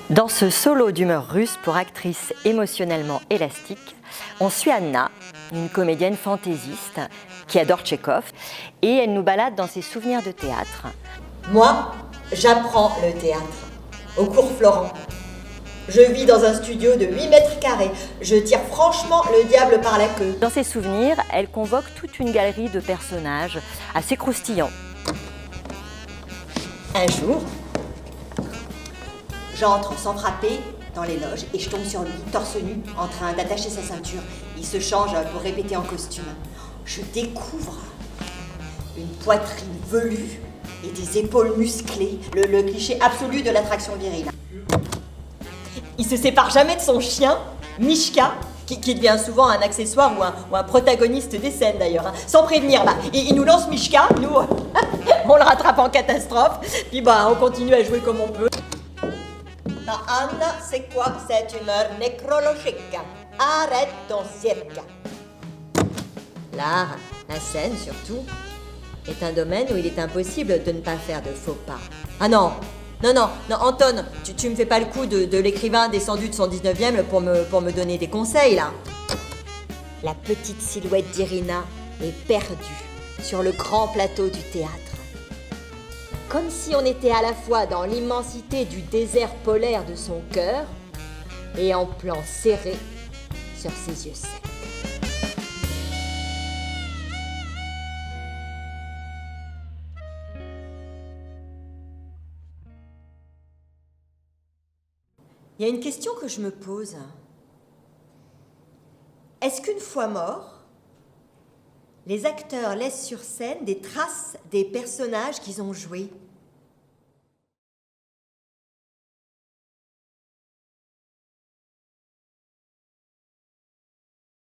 Dans ce solo d'humeur russe pour actrice émotionnellement élastique, on suit Anna, une comédienne fantaisiste qui adore Tchekhov, et elle nous balade dans ses souvenirs de théâtre. Moi, j'apprends le théâtre au cours Florent. Je vis dans un studio de 8 mètres carrés. Je tire franchement le diable par la queue. Dans ses souvenirs, elle convoque toute une galerie de personnages assez croustillants. Un jour, j'entre sans frapper dans les loges et je tombe sur lui, torse nu, en train d'attacher sa ceinture. Il se change pour répéter en costume. Je découvre une poitrine velue et des épaules musclées, le cliché absolu de l'attraction virile. Il se sépare jamais de son chien, Mishka, qui devient souvent un accessoire ou un protagoniste des scènes d'ailleurs, hein. Sans prévenir, là. Il nous lance Mishka, nous, on le rattrape en catastrophe, puis on continue à jouer comme on peut. Non, Anna, c'est quoi cette humeur nécrologique? Arrête ton cirque. L'art, la scène surtout, est un domaine où il est impossible de ne pas faire de faux pas. Ah non, Anton, tu me fais pas le coup de l'écrivain descendu de son 19e pour me donner des conseils, là. La petite silhouette d'Irina est perdue sur le grand plateau du théâtre. Comme si on était à la fois dans l'immensité du désert polaire de son cœur et en plan serré sur ses yeux secs. Il y a une question que je me pose. Est-ce qu'une fois morts, les acteurs laissent sur scène des traces des personnages qu'ils ont joués ?